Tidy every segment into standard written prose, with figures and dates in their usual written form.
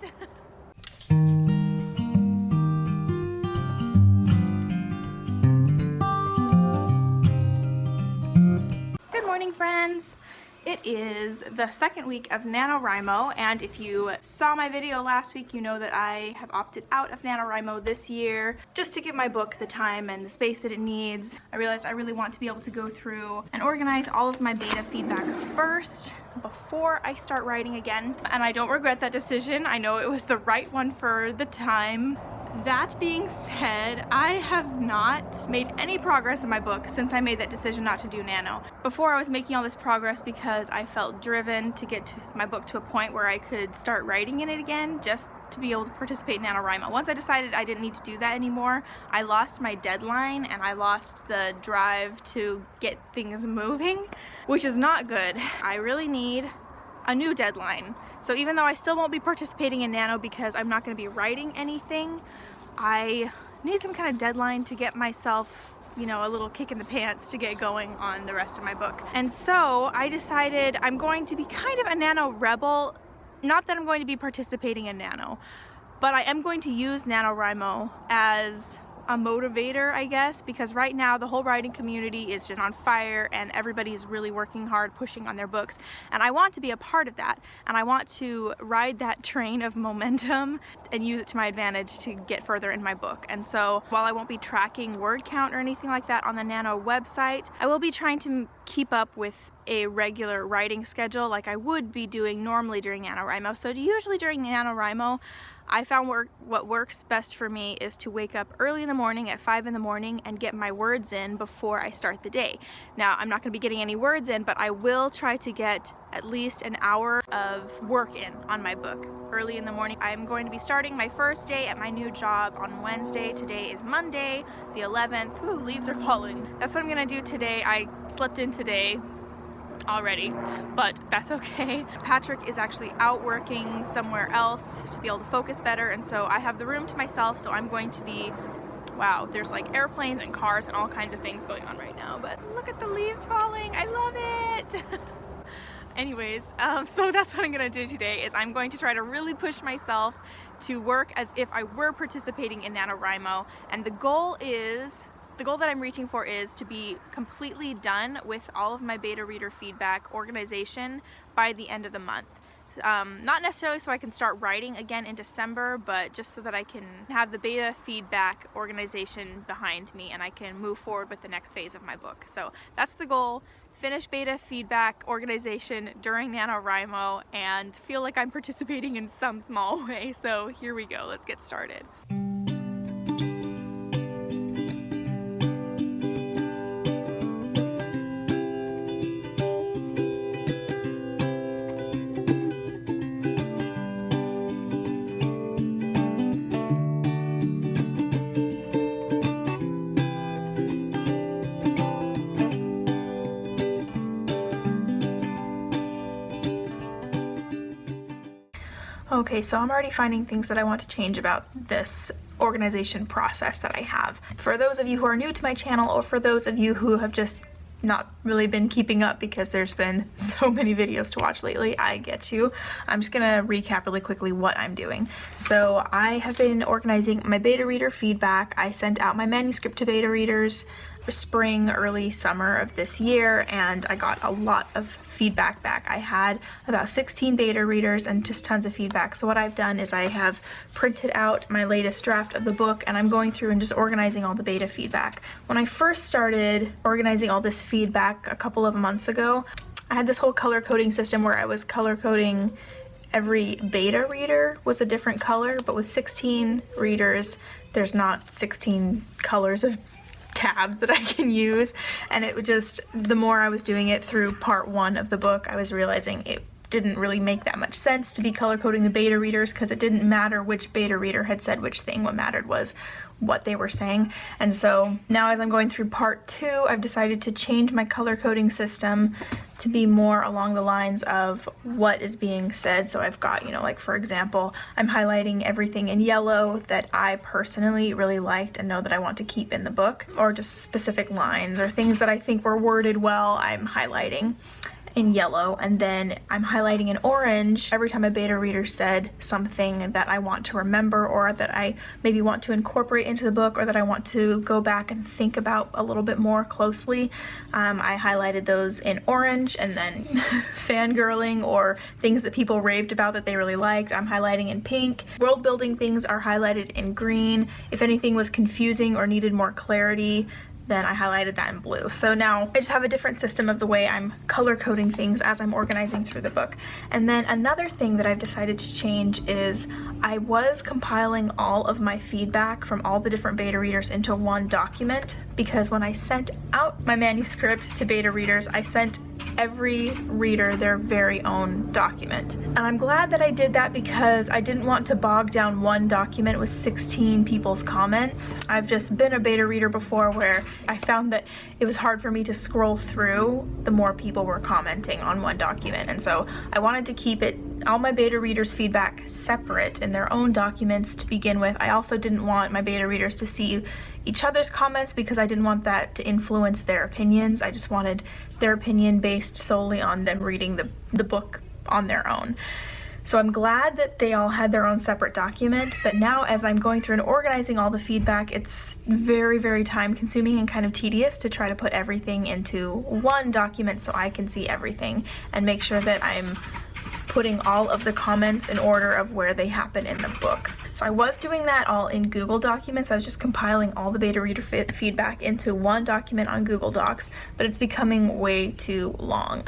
Good morning, friends. It is the second week of NaNoWriMo, and if you saw my video last week, you know that I have opted out of NaNoWriMo this year just to give my book the time and the space that it needs. I realized I really want to be able to go through and organize all of my beta feedback first before I start writing again, and I don't regret that decision. I know it was the right one for the time. That being said, I have not made any progress in my book since I made that decision not to do Nano. Before, I was making all this progress because I felt driven to get my book to a point where I could start writing in it again, just to be able to participate in NaNoWriMo. Once I decided I didn't need to do that anymore, I lost my deadline and I lost the drive to get things moving, which is not good. I really need a new deadline. So even though I still won't be participating in Nano because I'm not going to be writing anything, I need some kind of deadline to get myself, you know, a little kick in the pants to get going on the rest of my book. And so I decided I'm going to be kind of a Nano rebel. Not that I'm going to be participating in Nano, but I am going to use NaNoWriMo as a motivator, I guess, because right now the whole writing community is just on fire and everybody's really working hard, pushing on their books, and I want to be a part of that, and I want to ride that train of momentum and use it to my advantage to get further in my book. And so while I won't be tracking word count or anything like that on the Nano website, I will be trying to keep up with a regular writing schedule like I would be doing normally during NaNoWriMo. So usually during NaNoWriMo, I found what works best for me is to wake up early in the morning at 5 in the morning and get my words in before I start the day. Now, I'm not going to be getting any words in, but I will try to get at least an hour of work in on my book early in the morning. I'm going to be starting my first day at my new job on Wednesday. Today is Monday, the 11th. Ooh, leaves are falling. That's what I'm going to do today. I slept in today already, but that's okay. Patrick is actually out working somewhere else to be able to focus better, and so I have the room to myself, so I'm going to be, wow, there's like airplanes and cars and all kinds of things going on right now, but look at the leaves falling. I love it. Anyways, so that's what I'm gonna do today is I'm going to try to really push myself to work as if I were participating in NaNoWriMo, and the goal that I'm reaching for is to be completely done with all of my beta reader feedback organization by the end of the month. Not necessarily so I can start writing again in December, but just so that I can have the beta feedback organization behind me and I can move forward with the next phase of my book. So that's the goal. Finish beta feedback organization during NaNoWriMo and feel like I'm participating in some small way. So here we go, let's get started. Okay, so I'm already finding things that I want to change about this organization process that I have. For those of you who are new to my channel, or for those of you who have just not really been keeping up because there's been so many videos to watch lately, I get you. I'm just gonna recap really quickly what I'm doing. So I have been organizing my beta reader feedback. I sent out my manuscript to beta readers spring, early summer of this year, and I got a lot of feedback back. I had about 16 beta readers and just tons of feedback. So what I've done is I have printed out my latest draft of the book, and I'm going through and just organizing all the beta feedback. When I first started organizing all this feedback a couple of months ago, I had this whole color coding system where I was color coding every beta reader was a different color, but with 16 readers, there's not 16 colors of tabs that I can use, and it would just, the more I was doing it through part 1 of the book, I was realizing it didn't really make that much sense to be color coding the beta readers because it didn't matter which beta reader had said which thing. What mattered was what they were saying. And so now as I'm going through part 2, I've decided to change my color coding system to be more along the lines of what is being said. So I've got, you know, like for example, I'm highlighting everything in yellow that I personally really liked and know that I want to keep in the book, or just specific lines or things that I think were worded well, I'm highlighting. in yellow, and then I'm highlighting in orange every time a beta reader said something that I want to remember or that I maybe want to incorporate into the book or that I want to go back and think about a little bit more closely. I highlighted those in orange, and then fangirling or things that people raved about that they really liked, I'm highlighting in pink. World building things are highlighted in green. If anything was confusing or needed more clarity, then I highlighted that in blue. So now I just have a different system of the way I'm color coding things as I'm organizing through the book. And then another thing that I've decided to change is I was compiling all of my feedback from all the different beta readers into one document, because when I sent out my manuscript to beta readers, I sent every reader their very own document. And I'm glad that I did that because I didn't want to bog down one document with 16 people's comments. I've just been a beta reader before where I found that it was hard for me to scroll through the more people were commenting on one document. And so I wanted to keep all my beta readers' feedback separate in their own documents to begin with. I also didn't want my beta readers to see each other's comments because I didn't want that to influence their opinions. I just wanted their opinion based solely on them reading the book on their own. So I'm glad that they all had their own separate document, but now as I'm going through and organizing all the feedback, it's very, very time consuming and kind of tedious to try to put everything into one document so I can see everything and make sure that I'm putting all of the comments in order of where they happen in the book. So I was doing that all in Google Documents. I was just compiling all the beta reader feedback into one document on Google Docs, but it's becoming way too long.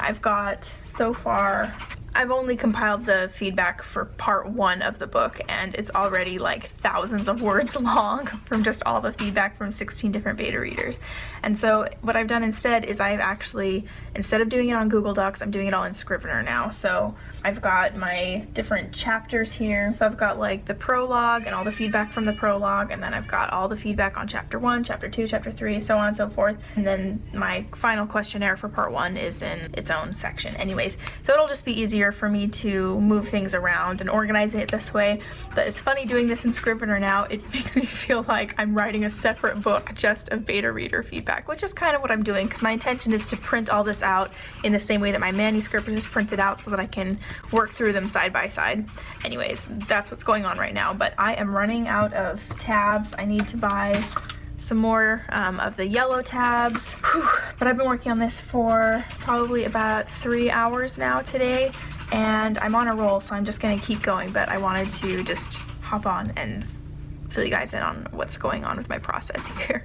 So far, I've only compiled the feedback for part 1 of the book, and it's already like thousands of words long from just all the feedback from 16 different beta readers. And so what I've done instead is I've actually, instead of doing it on Google Docs, I'm doing it all in Scrivener now. So I've got my different chapters here. So I've got like the prologue and all the feedback from the prologue, and then I've got all the feedback on chapter 1, chapter 2, chapter 3, so on and so forth. And then my final questionnaire for part 1 is in its own section. Anyways, so it'll just be easier for me to move things around and organize it this way. But it's funny doing this in Scrivener now. It makes me feel like I'm writing a separate book just of beta reader feedback, which is kind of what I'm doing, because my intention is to print all this out in the same way that my manuscript is printed out so that I can work through them side by side. Anyways, that's what's going on right now, but I am running out of tabs. I need to buy some more of the yellow tabs. Whew. But I've been working on this for probably about 3 hours now today, and I'm on a roll, so I'm just gonna keep going, but I wanted to just hop on and fill you guys in on what's going on with my process here.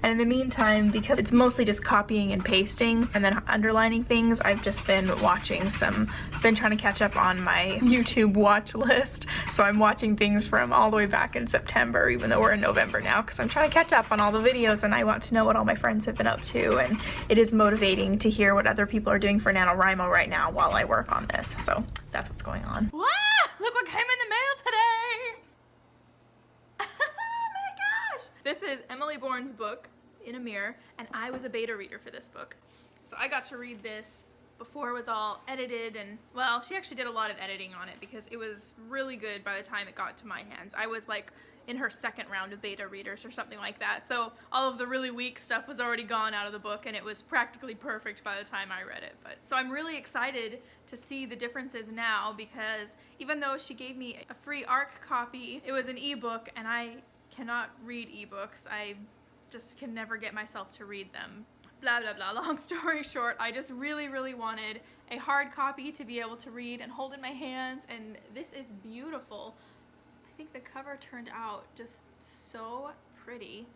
And in the meantime, because it's mostly just copying and pasting and then underlining things, I've just been been trying to catch up on my YouTube watch list. So I'm watching things from all the way back in September, even though we're in November now, because I'm trying to catch up on all the videos and I want to know what all my friends have been up to. And it is motivating to hear what other people are doing for NaNoWriMo right now while I work on this. So that's what's going on. Wow! Look what came in the mail today! This is Emily Bourne's book, In a Mirror, and I was a beta reader for this book. So I got to read this before it was all edited, and well, she actually did a lot of editing on it because it was really good by the time it got to my hands. I was like in her second round of beta readers or something like that. So all of the really weak stuff was already gone out of the book, and it was practically perfect by the time I read it. So I'm really excited to see the differences now, because even though she gave me a free ARC copy, it was an ebook, and I cannot read ebooks. I just can never get myself to read them. Blah, blah, blah. Long story short, I just really, really wanted a hard copy to be able to read and hold in my hands, and this is beautiful. I think the cover turned out just so pretty.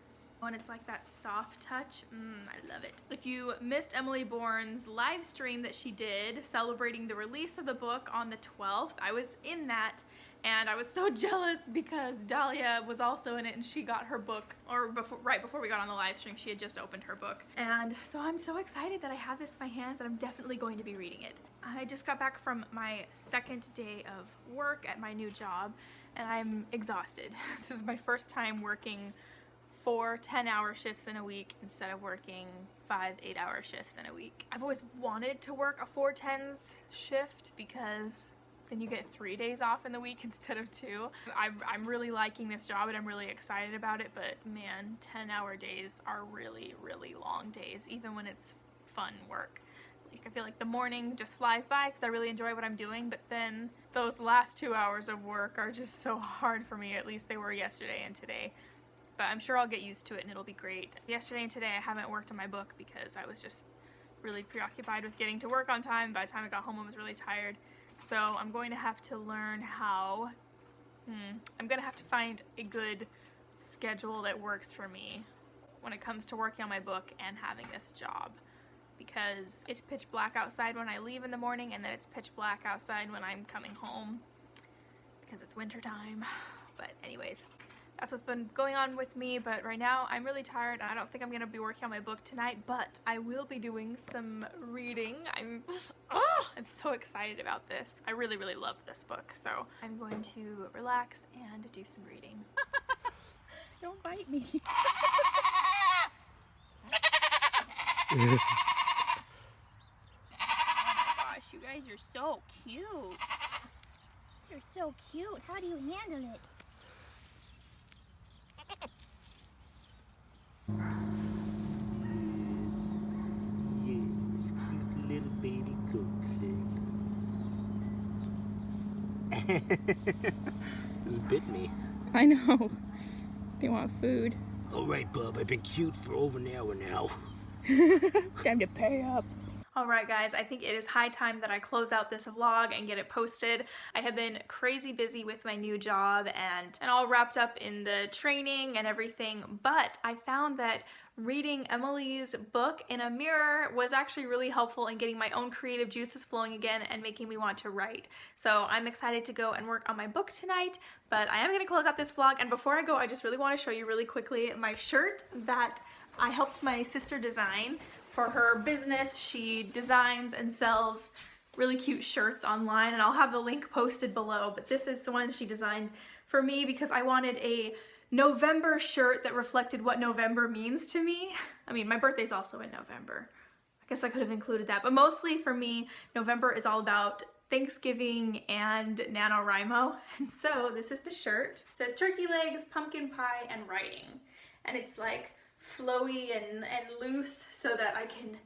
And it's like that soft touch. I love it. If you missed Emily Bourne's live stream that she did celebrating the release of the book on the 12th, I was in that. And I was so jealous because Dahlia was also in it, and she got her book, or right before we got on the live stream, she had just opened her book. And so I'm so excited that I have this in my hands, and I'm definitely going to be reading it. I just got back from my second day of work at my new job, and I'm exhausted. This is my first time working 4 10-hour shifts in a week instead of working 5 8-hour shifts in a week. I've always wanted to work a 4-10s shift because then you get 3 days off in the week instead of 2. I'm really liking this job, and I'm really excited about it, but man, 10-hour days are really, really long days, even when it's fun work. Like, I feel like the morning just flies by because I really enjoy what I'm doing, but then those last 2 hours of work are just so hard for me. At least they were yesterday and today. But I'm sure I'll get used to it and it'll be great. Yesterday and today I haven't worked on my book because I was just really preoccupied with getting to work on time. By the time I got home I was really tired. So I'm going to have to learn how... I'm going to have to find a good schedule that works for me when it comes to working on my book and having this job. Because it's pitch black outside when I leave in the morning, and then it's pitch black outside when I'm coming home because it's winter time. But anyways, that's what's been going on with me. But right now I'm really tired. I don't think I'm gonna be working on my book tonight, but I will be doing some reading. I'm so excited about this. I really love this book, so I'm going to relax and do some reading. Don't bite me. Oh my gosh, you guys are so cute. You're so cute. How do you handle it? Yes, cute little baby goose. Just bit me. I know. They want food. All right, bub. I've been cute for over an hour now. Time to pay up. Alright guys, I think it is high time that I close out this vlog and get it posted. I have been crazy busy with my new job and all wrapped up in the training and everything, but I found that reading Emily's book in a mirror was actually really helpful in getting my own creative juices flowing again and making me want to write. So I'm excited to go and work on my book tonight, but I am going to close out this vlog, and before I go I just really want to show you really quickly my shirt that I helped my sister design. For her business, she designs and sells really cute shirts online, and I'll have the link posted below, but this is the one she designed for me because I wanted a November shirt that reflected what November means to me. I mean, my birthday's also in November. I guess I could have included that, but mostly for me, November is all about Thanksgiving and NaNoWriMo, and so this is the shirt. It says turkey legs, pumpkin pie, and writing, and it's like flowy and loose so that I can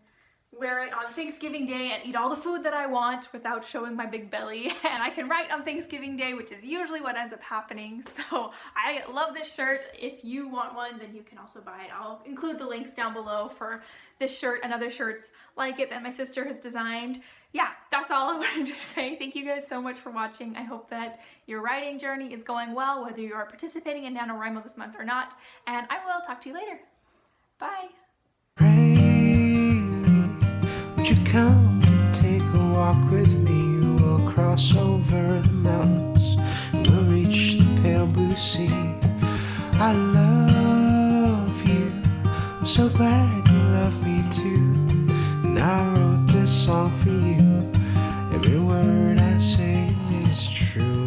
wear it on Thanksgiving Day and eat all the food that I want without showing my big belly, and I can write on Thanksgiving Day, which is usually what ends up happening. So I love this shirt. If you want one, then you can also buy it. I'll include the links down below for this shirt and other shirts like it that my sister has designed. Yeah, that's all I wanted to say. Thank you guys so much for watching. I hope that your writing journey is going well, whether you are participating in NaNoWriMo this month or not, and I will talk to you later. Bye. Would you come and take a walk with me? We'll cross over the mountains and we'll reach the pale blue sea. I love you. I'm so glad you love me too. And I wrote this song for you. Every word I say is true.